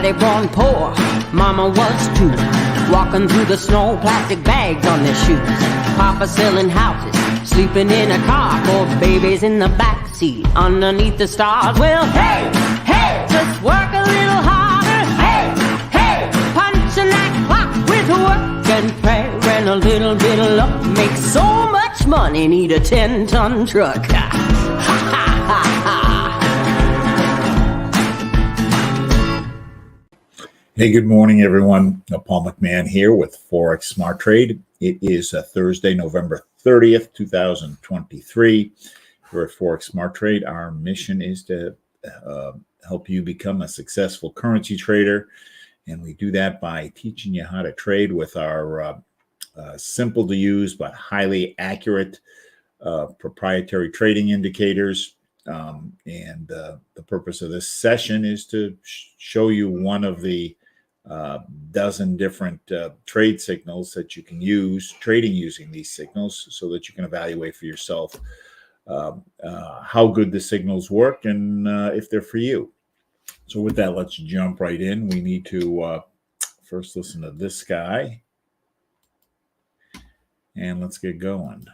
Daddy born poor, Mama was too. Walking through the snow, plastic bags on their shoes. Papa selling houses, sleeping in a car. Four babies in the backseat, underneath the stars. Well, hey, hey, just work a little harder. Hey, hey, punching that clock with work and prayer and a little bit of luck. Make so much money, need a 10-ton truck. Ha, ha, ha, ha. Hey, good morning, everyone. Paul McMann here with Forex Smart Trade. It is Thursday, November 30th, 2023. We're at Forex Smart Trade. Our mission is to help you become a successful currency trader. And we do that by teaching you how to trade with our simple to use but highly accurate proprietary trading indicators. The purpose of this session is to show you one of the dozen different trade signals that you can use, trading using these signals, so that you can evaluate for yourself how good the signals work and if they're for you. So with that, let's jump right in. We need to first listen to this guy, and let's get going.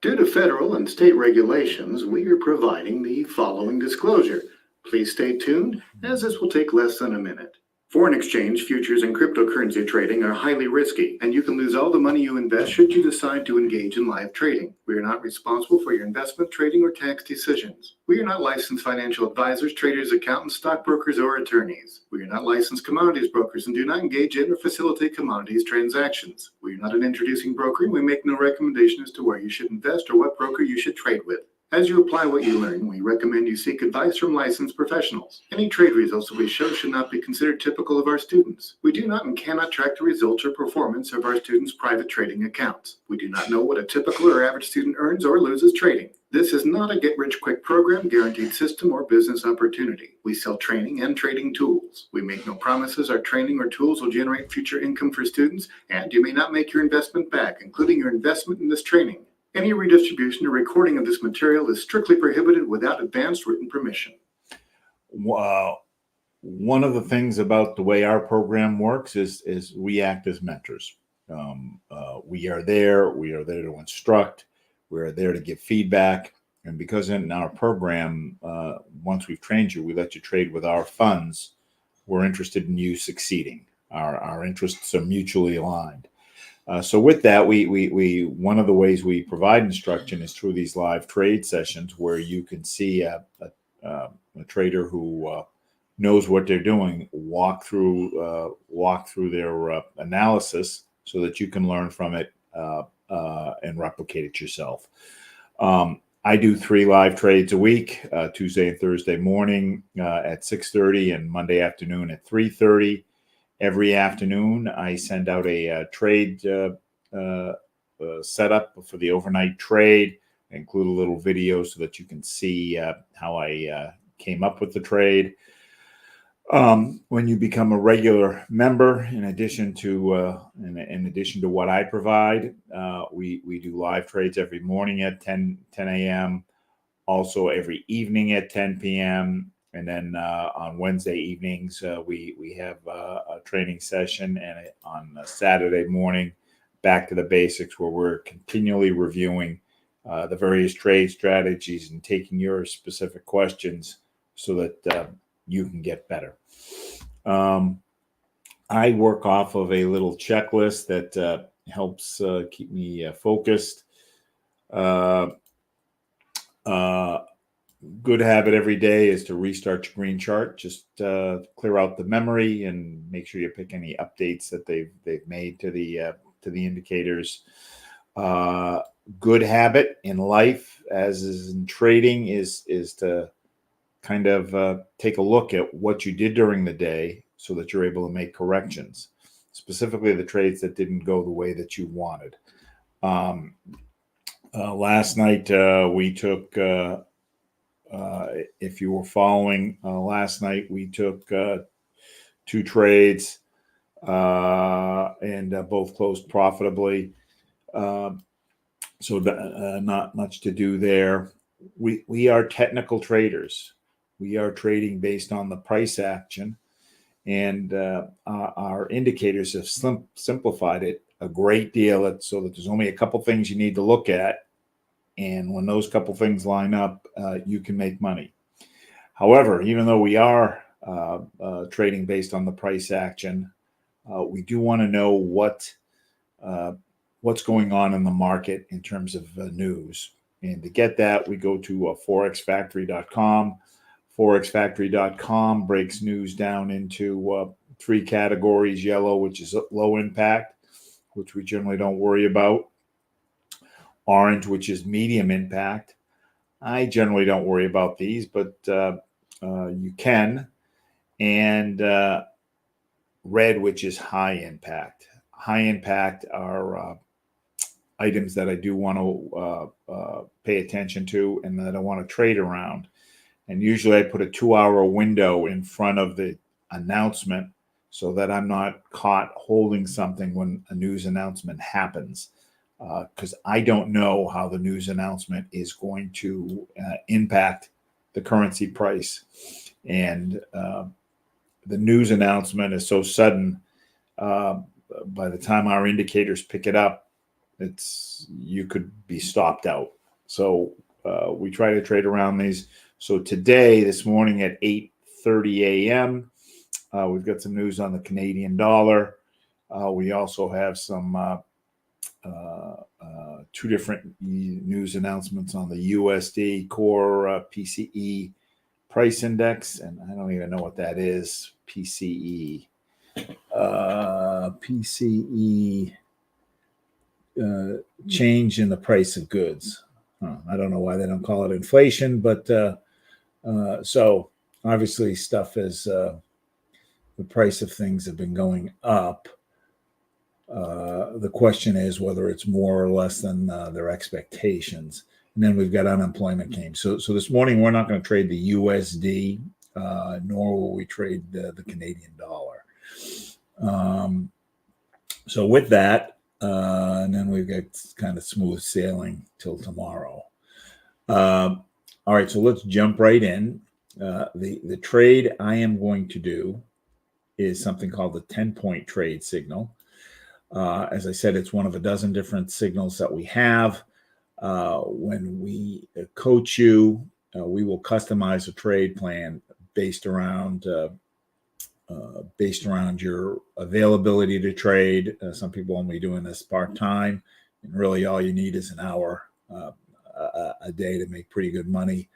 Due to federal and state regulations, we are providing the following disclosure. Please stay tuned, as this will take less than a minute. Foreign exchange, futures, and cryptocurrency trading are highly risky, and you can lose all the money you invest should you decide to engage in live trading. We are not responsible for your investment, trading, or tax decisions. We are not licensed financial advisors, traders, accountants, stockbrokers, or attorneys. We are not licensed commodities brokers and do not engage in or facilitate commodities transactions. We are not an introducing broker, and we make no recommendation as to where you should invest or what broker you should trade with. As you apply what you learn, we recommend you seek advice from licensed professionals. Any trade results that we show should not be considered typical of our students. We do not and cannot track the results or performance of our students' private trading accounts. We do not know what a typical or average student earns or loses trading. This is not a get-rich-quick program, guaranteed system, or business opportunity. We sell training and trading tools. We make no promises our training or tools will generate future income for students, and you may not make your investment back, including your investment in this training. Any redistribution or recording of this material is strictly prohibited without advance written permission. One of the things about the way our program works is we act as mentors. We are there to instruct. We are there to give feedback. And because in our program, once we've trained you, we let you trade with our funds. We're interested in you succeeding. Our interests are mutually aligned. So with that, we one of the ways we provide instruction is through these live trade sessions where you can see a trader who knows what they're doing walk through their analysis so that you can learn from it and replicate it yourself. I do 3 live trades a week, Tuesday and Thursday morning at 6:30 and Monday afternoon at 3:30. Every afternoon, I send out a trade setup for the overnight trade. I include a little video so that you can see how I came up with the trade. When you become a regular member, in addition to what I provide, we do live trades every morning at 10 a.m., also every evening at 10 p.m., and then on Wednesday evenings, we have a training session, and on a Saturday morning, back to the basics, where we're continually reviewing the various trade strategies and taking your specific questions so that you can get better. I work off of a little checklist that helps keep me focused. Good habit every day is to restart your green chart. Just clear out the memory and make sure you pick any updates that they've made to the indicators. Good habit in life, as is in trading, is to kind of take a look at what you did during the day so that you're able to make corrections, specifically the trades that didn't go the way that you wanted. Last night we took. If you were following last night, we took 2 trades and both closed profitably. So not much to do there. We are technical traders. We are trading based on the price action, And our indicators have simplified it a great deal so that there's only a couple things you need to look at. And when those couple things line up, you can make money. However, even though we are trading based on the price action, we do want to know what's going on in the market in terms of news. And to get that, we go to forexfactory.com. Forexfactory.com breaks news down into 3 categories: yellow, which is low impact, which we generally don't worry about; orange, which is medium impact. I generally don't worry about these, but you can; and red, which is high impact. High impact are items that I do want to pay attention to and that I want to trade around. And usually I put a 2-hour window in front of the announcement so that I'm not caught holding something when a news announcement happens, because I don't know how the news announcement is going to impact the currency price. And the news announcement is so sudden, by the time our indicators pick it up, you could be stopped out. So we try to trade around these. So today, this morning at 8:30 a.m., we've got some news on the Canadian dollar. We also have some 2 different news announcements on the USD core PCE price index, and I don't even know what that is. PCE change in the price of goods. I don't know why they don't call it inflation, but so obviously stuff is the price of things have been going up. The question is whether it's more or less than their expectations. And then we've got unemployment claims. So this morning we're not going to trade the USD, nor will we trade the Canadian dollar. So with that, and then we've got kind of smooth sailing till tomorrow. All right, so let's jump right in. The trade I am going to do is something called the 10-point trade signal. As I said, it's one of a dozen different signals that we have. When we coach you, we will customize a trade plan based around your availability to trade. Some people only doing this part-time, and really all you need is an hour a day to make pretty good money,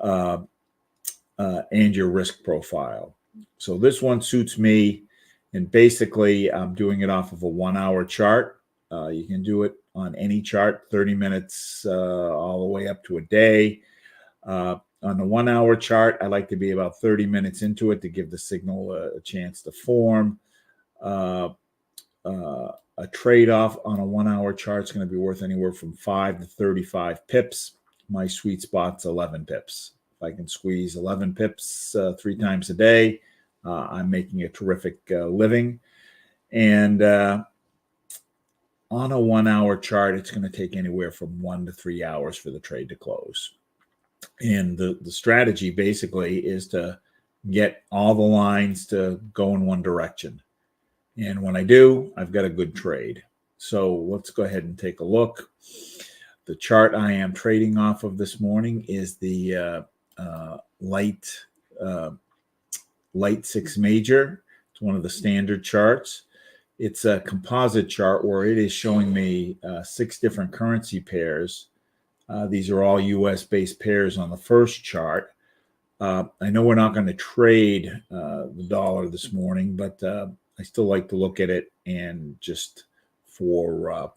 and your risk profile. So this one suits me, and basically I'm doing it off of a 1-hour chart. You can do it on any chart, 30 minutes all the way up to a day. On the 1-hour chart, I like to be about 30 minutes into it to give the signal a chance to form. A trade-off on a 1-hour chart is going to be worth anywhere from 5 to 35 pips. My sweet spot's 11 pips. If I can squeeze 11 pips 3 times a day, I'm making a terrific living. And on a 1-hour chart, it's going to take anywhere from 1 to 3 hours for the trade to close. And the strategy basically is to get all the lines to go in one direction. And when I do, I've got a good trade. So let's go ahead and take a look. The chart I am trading off of this morning is the light 6 major. It's one of the standard charts. It's a composite chart where it is showing me 6 different currency pairs. These are all US-based pairs on the first chart. I know we're not going to trade the dollar this morning, but I still like to look at it, and just for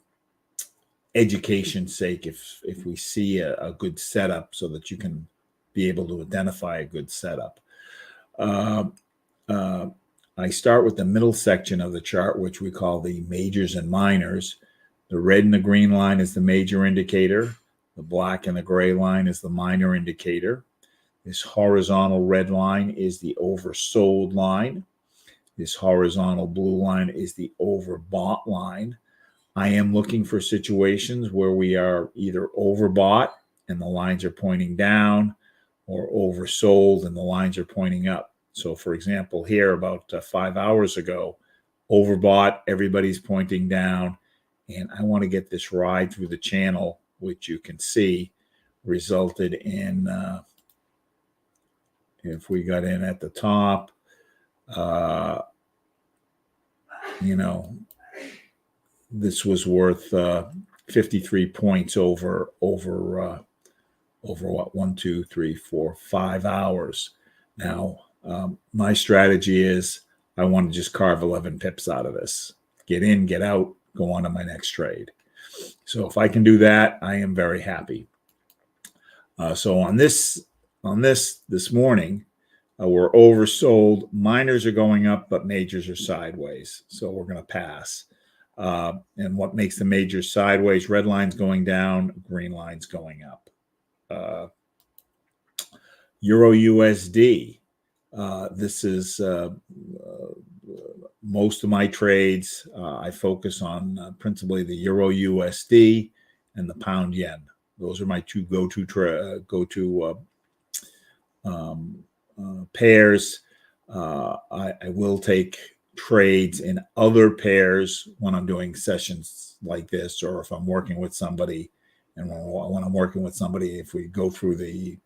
education's sake, if we see a good setup, so that you can be able to identify a good setup. I start with the middle section of the chart, which we call the majors and minors. The red and the green line is the major indicator. The black and the gray line is the minor indicator. This horizontal red line is the oversold line. This horizontal blue line is the overbought line. I am looking for situations where we are either overbought and the lines are pointing down, or oversold and the lines are pointing up. So for example, here about 5 hours ago, overbought, everybody's pointing down, and I want to get this ride through the channel, which you can see resulted in, if we got in at the top, this was worth 53 points over what, 1, 2, 3, 4, 5 hours. Now, my strategy is I want to just carve 11 pips out of this, get in, get out, go on to my next trade. So if I can do that, I am very happy. So on this morning, we're oversold. Minors are going up, but majors are sideways. So we're going to pass. And what makes the majors sideways? Red line's going down, green line's going up. Euro USD. This is most of my trades. I focus on principally the Euro USD and the pound yen. Those are my two go-to pairs. I will take trades in other pairs when I'm doing sessions like this, or if I'm working with somebody. And when I'm working with somebody, if we go through the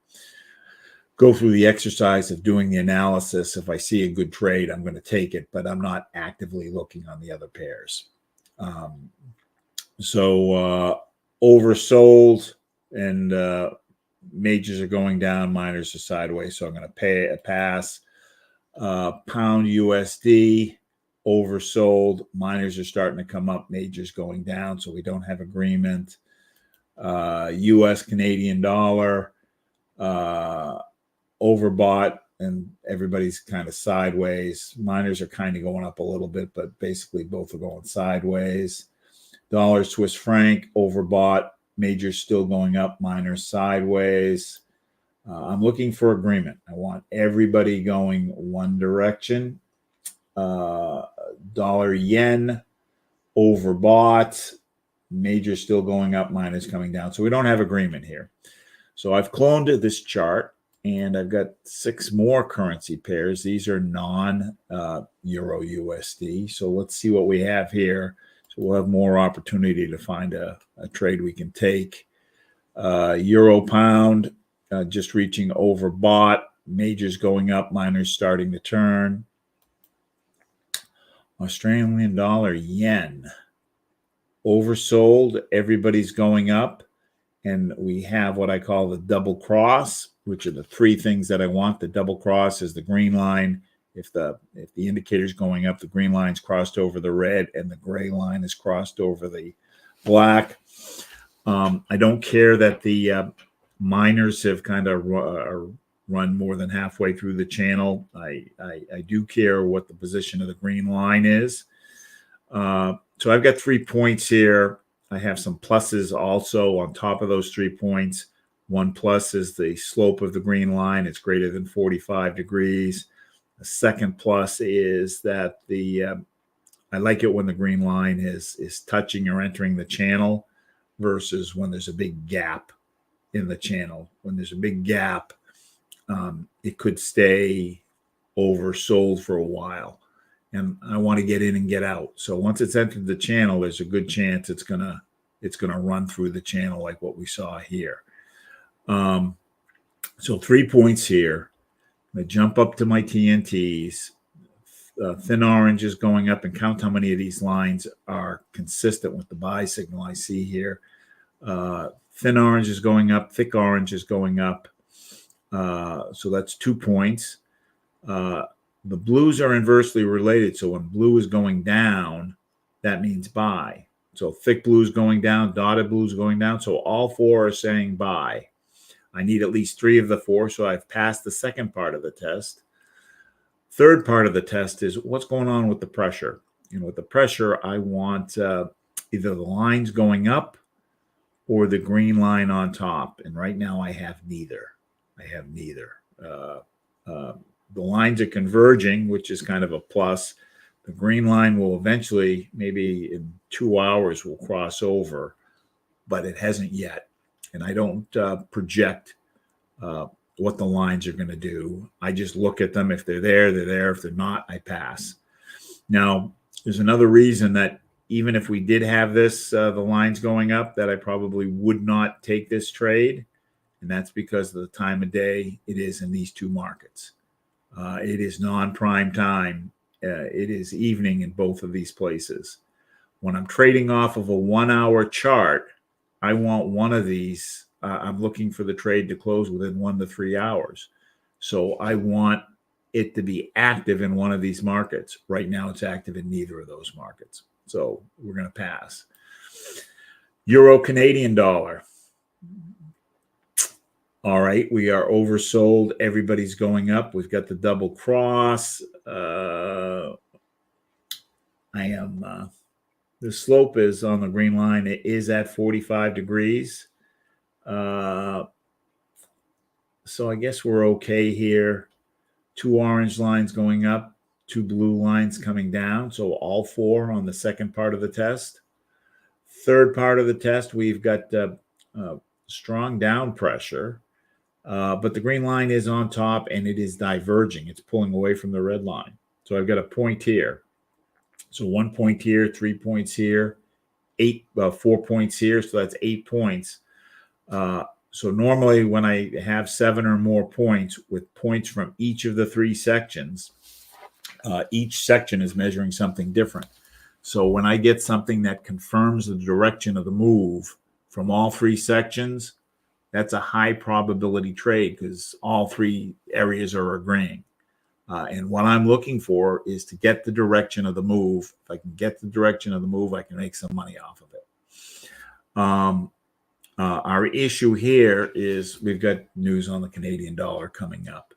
exercise of doing the analysis, if I see a good trade, I'm going to take it, but I'm not actively looking on the other pairs. So oversold, and majors are going down, minors are sideways, so I'm going to pay a pass. Pound USD, oversold, minors are starting to come up, majors going down, so we don't have agreement. US Canadian dollar, overbought, and everybody's kind of sideways. Minors are kind of going up a little bit, but basically both are going sideways. Dollar Swiss franc, overbought, majors still going up, minors sideways. I'm looking for agreement. I want everybody going one direction. Dollar yen, overbought, majors still going up, minors coming down. So we don't have agreement here. So I've cloned this chart, and I've got 6 more currency pairs. These are non-Euro USD. So let's see what we have here. So we'll have more opportunity to find a trade we can take. Euro pound, just reaching overbought, majors going up, minors starting to turn. Australian dollar yen, oversold, everybody's going up, and we have what I call the double cross, which are the 3 things that I want. The double cross is the green line. If the indicator's going up, the green line's crossed over the red, and the gray line is crossed over the black. I don't care that the minors have kind of run more than halfway through the channel. I do care what the position of the green line is. So I've got 3 points here. I have some pluses also on top of those 3 points. One plus is the slope of the green line. It's greater than 45 degrees. The second plus is that I like it when the green line is touching or entering the channel versus when there's a big gap in the channel. When there's a big gap, it could stay oversold for a while, and I want to get in and get out. So once it's entered the channel, there's a good chance it's gonna run through the channel like what we saw here. So 3 points here. I'm going to jump up to my TNTs. Thin orange is going up, and count how many of these lines are consistent with the buy signal I see here. Thin orange is going up, thick orange is going up. So that's 2 points. The blues are inversely related. So when blue is going down, that means buy. So thick blue is going down, dotted blue is going down. So all 4 are saying buy. I need at least 3 of the 4, so I've passed the second part of the test. Third part of the test is what's going on with the pressure. With the pressure, I want either the lines going up or the green line on top. And right now I have neither. The lines are converging, which is kind of a plus. The green line will eventually, maybe in 2 hours, will cross over, but it hasn't yet. And I don't project what the lines are going to do. I just look at them. If they're there, they're there. If they're not, I pass. Now, there's another reason that even if we did have this, the lines going up, that I probably would not take this trade. And that's because of the time of day it is in these two markets. It is non-prime time. It is evening in both of these places. When I'm trading off of a 1 hour chart, I want one of these. I'm looking for the trade to close within 1 to 3 hours. So I want it to be active in one of these markets. Right now, it's active in neither of those markets. So we're going to pass. Euro Canadian dollar. All right, we are oversold. Everybody's going up. We've got the double cross. The slope is on the green line. It is at 45 degrees. So I guess we're okay here. 2 orange lines going up, 2 blue lines coming down. So all 4 on the second part of the test. Third part of the test, we've got strong down pressure. But the green line is on top and it is diverging. It's pulling away from the red line. So I've got a point here. So 1 point here, 3 points here, 4 points here. So that's 8 points. So normally when I have 7 or more points with points from each of the 3 sections, each section is measuring something different. So when I get something that confirms the direction of the move from all 3 sections, that's a high probability trade because all 3 areas are agreeing. And what I'm looking for is to get the direction of the move. If I can get the direction of the move, I can make some money off of it. Our issue here is we've got news on the Canadian dollar coming up.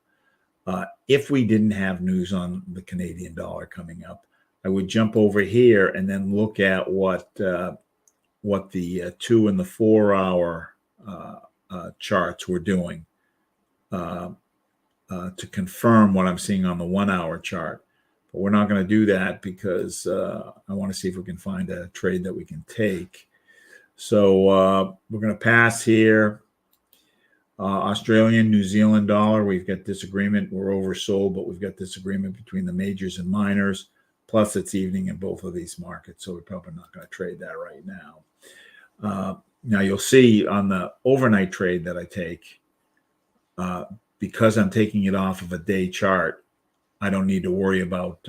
If we didn't have news on the Canadian dollar coming up, I would jump over here and then look at what the 2 and the 4 hour charts were doing to confirm what I'm seeing on the 1 hour chart. But we're not going to do that because I want to see if we can find a trade that we can take. So we're going to pass here. Australian, New Zealand dollar, we've got disagreement. We're oversold, but we've got disagreement between the majors and minors. Plus, it's evening in both of these markets, so we're probably not going to trade that right now. Now, you'll see on the overnight trade that I take, because I'm taking it off of a day chart, I don't need to worry about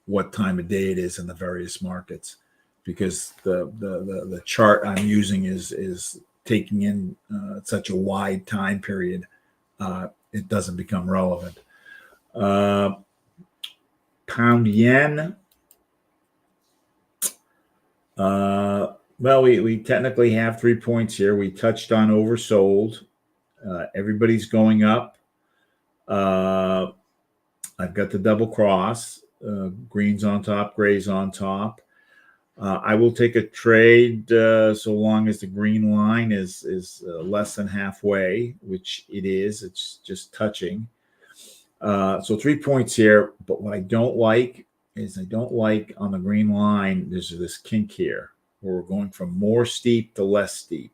what time of day it is in the various markets, because the chart I'm using is taking in such a wide time period, it doesn't become relevant. Pound yen. Well, we technically have 3 points here. We touched on oversold. Everybody's going up. I've got the double cross. Green's on top, gray's on top. I will take a trade so long as the green line is less than halfway, which it is. It's just touching. So 3 points here. But what I don't like is on the green line, there's this kink here where we're going from more steep to less steep.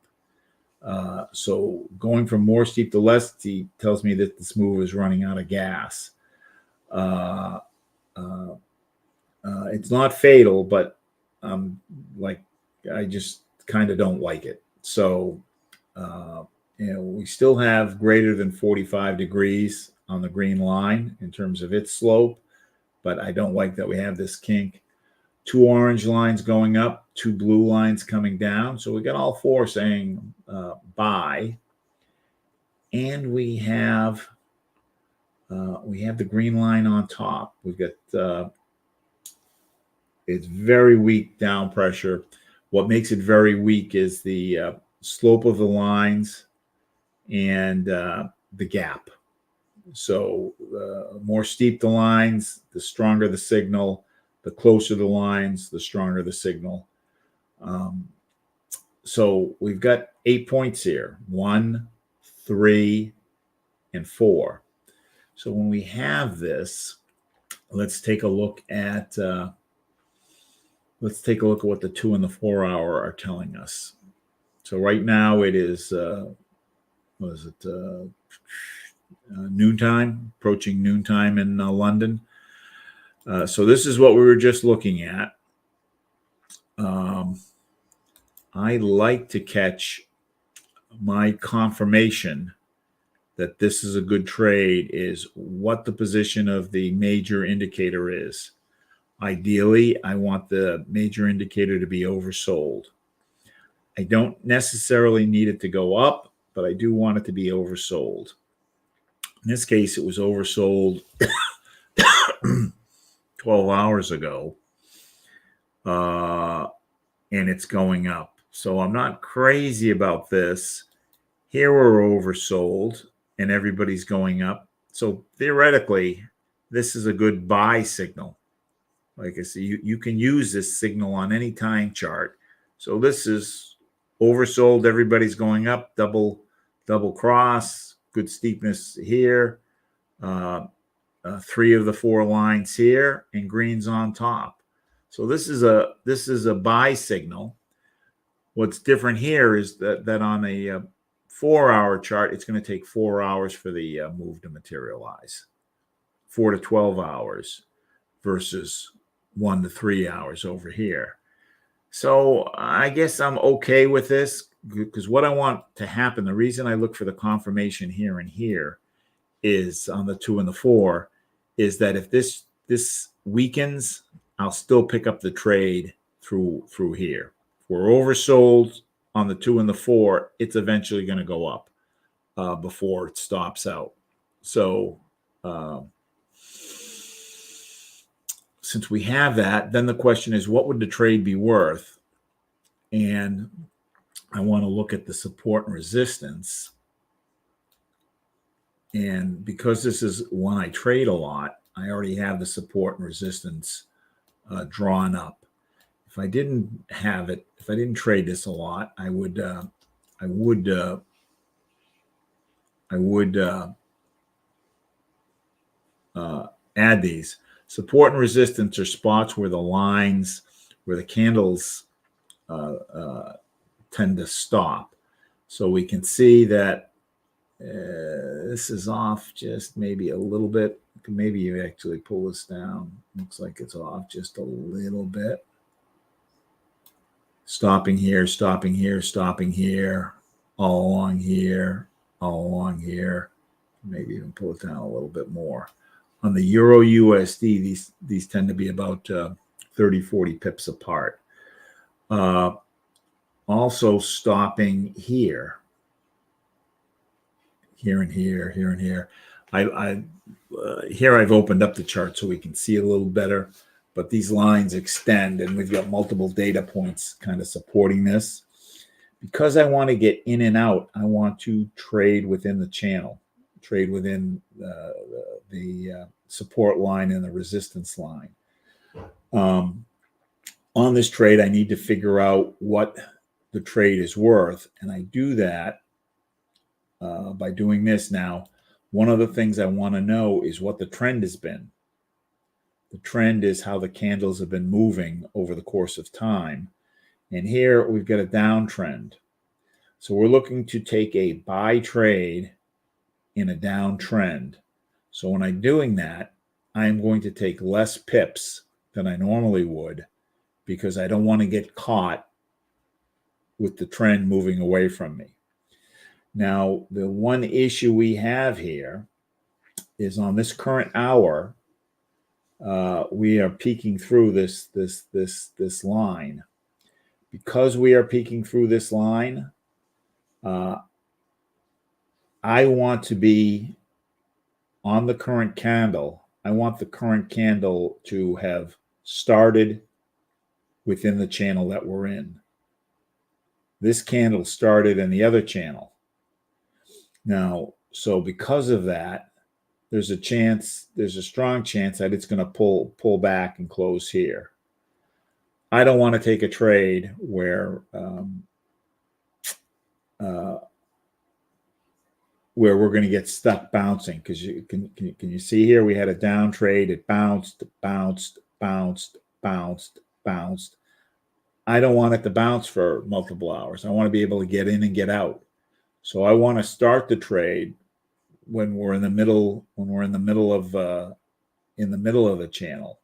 So going from more steep to less steep tells me that this move is running out of gas. It's not fatal, but I just kind of don't like it. So, we still have greater than 45 degrees on the green line in terms of its slope, but I don't like that we have this kink. 2 orange lines going up, 2 blue lines coming down. So we got all 4 saying buy, and we have the green line on top. We've got it's very weak down pressure. What makes it very weak is the slope of the lines and the gap. So the more steep the lines, the stronger the signal. The closer the lines, the stronger the signal. So we've got 8 points here: 1, 3, and 4. So when we have this, let's take a look at what the 2 and the 4 hour are telling us. So right now it is was it noontime, approaching noontime in London. So this is what we were just looking at. I like to catch my confirmation that this is a good trade is what the position of the major indicator is. Ideally, I want the major indicator to be oversold. I don't necessarily need it to go up, but I do want it to be oversold. In this case, it was oversold 12 hours ago, and it's going up. So I'm not crazy about this. Here we're oversold, and everybody's going up. So theoretically, this is a good buy signal. Like I say, you can use this signal on any time chart. So this is oversold. Everybody's going up. Double cross. Good steepness here. 3 of the 4 lines here, and green's on top. So this is a buy signal. What's different here is that on a 4-hour chart, it's going to take 4 hours for the move to materialize. 4 to 12 hours versus 1 to 3 hours over here. So I guess I'm okay with this, because what I want to happen, the reason I look for the confirmation here and here is on the 2 and the 4, is that if this weakens, I'll still pick up the trade through here. If we're oversold on the 2 and the 4, it's eventually going to go up before it stops out. So since we have that, then the question is, what would the trade be worth? And I want to look at the support and resistance. And because this is one I trade a lot, I already have the support and resistance drawn up. If I didn't have it, if I didn't trade this a lot, I would add these. Support and resistance are spots where the lines, where the candles tend to stop. So we can see that this is off just maybe a little bit. Maybe you actually pull this down. Looks like it's off just a little bit. Stopping here, stopping here, stopping here, all along here, all along here. Maybe even pull it down a little bit more. On the Euro USD, these tend to be about 30, 40 pips apart. Also stopping here. Here and here, here and here. Here I've opened up the chart so we can see it a little better, but these lines extend, and we've got multiple data points kind of supporting this. Because I want to get in and out, I want to trade within the channel, trade within the support line and the resistance line. On this trade, I need to figure out what the trade is worth, and I do that by doing this. Now, one of the things I want to know is what the trend has been. The trend is how the candles have been moving over the course of time. And here we've got a downtrend. So we're looking to take a buy trade in a downtrend. So when I'm doing that, I'm going to take less pips than I normally would, because I don't want to get caught with the trend moving away from me. Now, the one issue we have here is on this current hour, we are peeking through this line. Because we are peeking through this line, I want to be on the current candle. I want the current candle to have started within the channel that we're in. This candle started in the other channel. Now, so because of that, there's a strong chance that it's going to pull back and close here. I don't want to take a trade where we're going to get stuck bouncing, because can you see here we had a down trade, it bounced. I don't want it to bounce for multiple hours. I want to be able to get in and get out. So I want to start the trade when we're in the middle of the channel,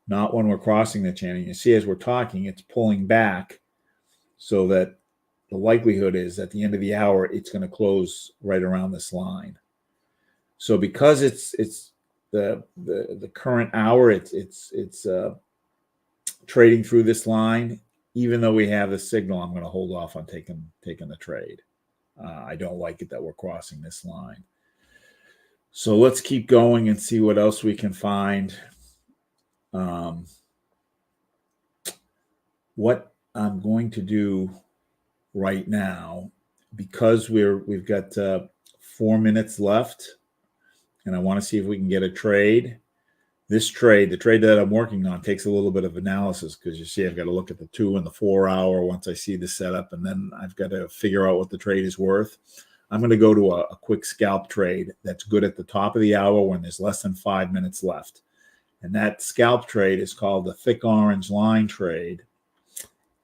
not when we're crossing the channel. You see, as we're talking, it's pulling back, so that the likelihood is at the end of the hour it's going to close right around this line. So because it's the current hour, it's trading through this line. Even though we have the signal, I'm going to hold off on taking the trade. I don't like it that we're crossing this line. So let's keep going and see what else we can find. What I'm going to do right now, because we've got 4 minutes left, and I want to see if we can get a trade. This trade, the trade that I'm working on, takes a little bit of analysis, because you see I've got to look at the 2 and the 4 hour once I see the setup, and then I've got to figure out what the trade is worth. I'm going to go to a quick scalp trade that's good at the top of the hour when there's less than 5 minutes left. And that scalp trade is called the thick orange line trade.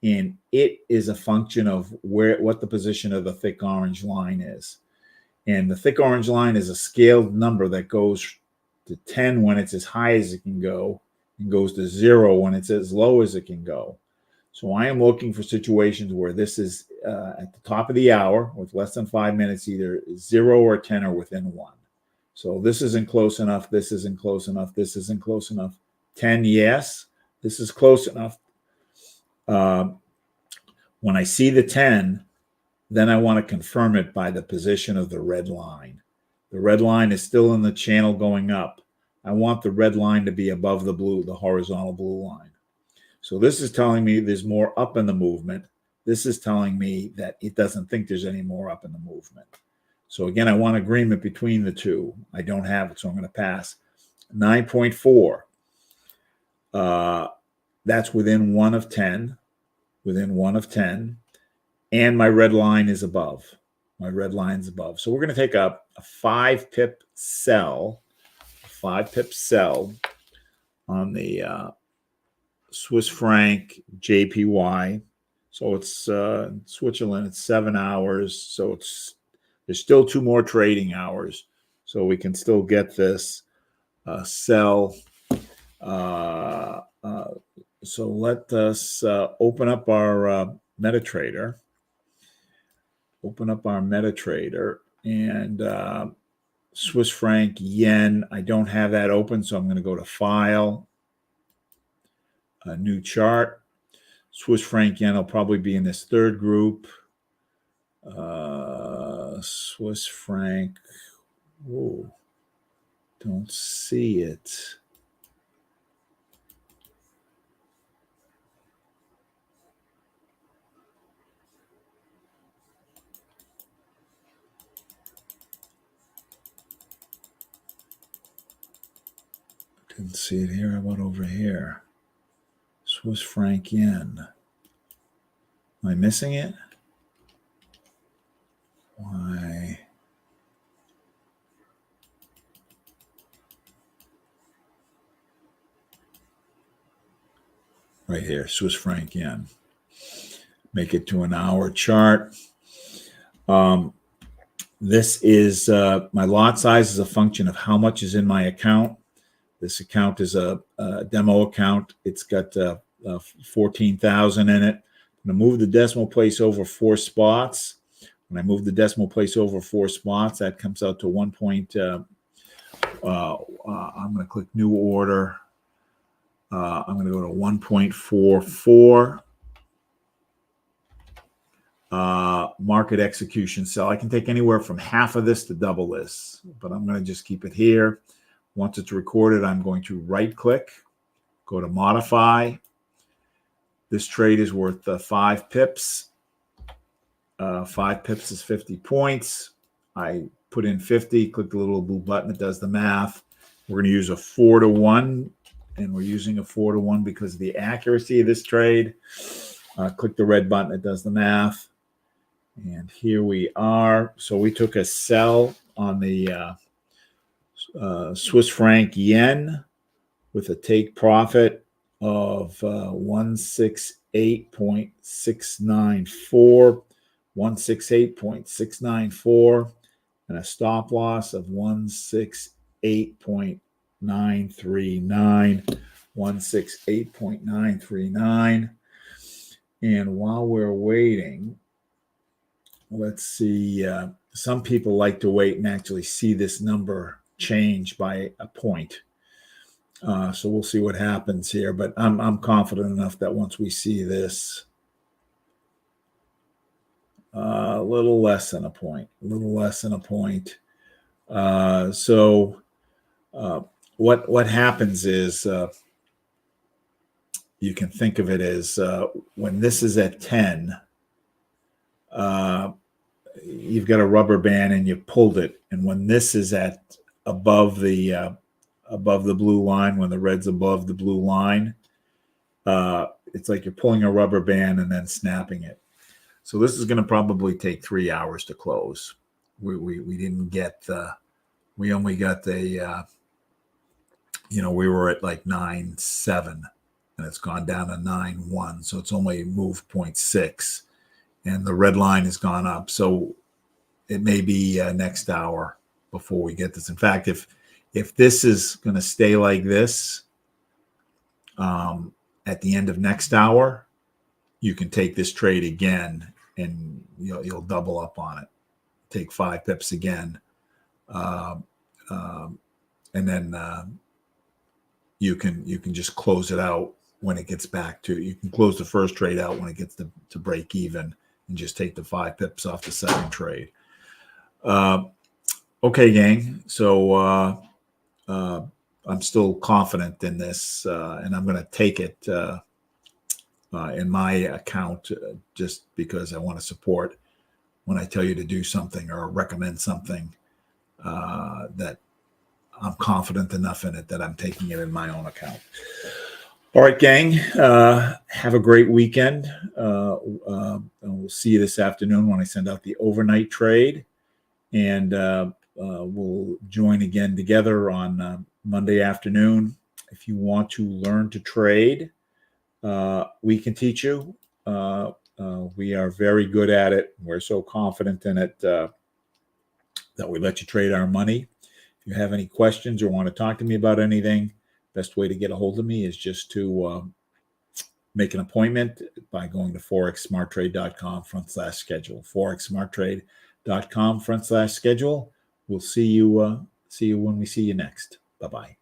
And it is a function of what the position of the thick orange line is. And the thick orange line is a scaled number that goes to 10 when it's as high as it can go, and goes to 0 when it's as low as it can go. So I am looking for situations where this is at the top of the hour with less than 5 minutes, either 0 or 10 or within 1. So this isn't close enough. This isn't close enough. This isn't close enough. 10, yes. This is close enough. When I see the 10, then I want to confirm it by the position of the red line. The red line is still in the channel going up. I want the red line to be above the blue, the horizontal blue line. So this is telling me there's more up in the movement. This is telling me that it doesn't think there's any more up in the movement. So again, I want agreement between the two. I don't have it, so I'm going to pass. 9.4. That's within 1 of 10. Within 1 of 10. And my red line is above. My red line's above. So we're going to take up a 5 pip sell. 5 pip sell on the Swiss franc JPY. So it's Switzerland. It's 7 hours. So there's still 2 more trading hours. So we can still get this sell. So let us open up our MetaTrader. Open up our MetaTrader, and Swiss franc yen. I don't have that open, so I'm going to go to File, a new chart. Swiss franc yen will probably be in this third group. Swiss franc. Whoa, don't see it. Didn't see it here. How about over here? Swiss franc yen. Am I missing it? Why? Right here, Swiss franc yen. Make it to an hour chart. This is my lot size is a function of how much is in my account. This account is a demo account. It's got 14,000 in it. I'm going to move the decimal place over 4 spots. When I move the decimal place over 4 spots, that comes out to 1. I'm going to click New Order. I'm going to go to 1.44. Market execution sell. I can take anywhere from half of this to double this, but I'm going to just keep it here. Once it's recorded, I'm going to right click, go to modify. This trade is worth 5 pips. 5 pips is 50 points. I put in 50, click the little blue button. It does the math. We're going to use a 4-to-1, and we're using a 4-to-1 because of the accuracy of this trade. Click the red button. It does the math. And here we are. So we took a sell on the Swiss franc yen with a take profit of 168.694. 168.694, and a stop loss of 168.939. 168.939. And while we're waiting, let's see. Some people like to wait and actually see this number change by a point. So we'll see what happens here. But I'm confident enough that once we see this, a little less than a point. So what happens is you can think of it as when this is at 10, you've got a rubber band and you pulled it, and when this is at above the blue line, when the red's above the blue line, it's like you're pulling a rubber band and then snapping it. So this is going to probably take 3 hours to close. We didn't get we only got the we were at like 9.7 and it's gone down to 9.1, so it's only moved 0.6, and the red line has gone up. So it may be next hour before we get this. In fact, if this is going to stay like this at the end of next hour, you can take this trade again and you'll double up on it. Take 5 pips again, and then you can just close it out when it gets back to. You can close the first trade out when it gets to break even, and just take the 5 pips off the second trade. Okay, gang. So I'm still confident in this, and I'm going to take it in my account just because I want to support when I tell you to do something or recommend something that I'm confident enough in it that I'm taking it in my own account. All right, gang. Have a great weekend. We'll see you this afternoon when I send out the overnight trade, and we'll join again together on Monday afternoon. If you want to learn to trade, we can teach you. We are very good at it. We're so confident in it that we let you trade our money. If you have any questions or want to talk to me about anything, best way to get a hold of me is just to make an appointment by going to forexsmarttrade.com/schedule. forexsmarttrade.com/schedule. We'll see you when we see you next. Bye-bye.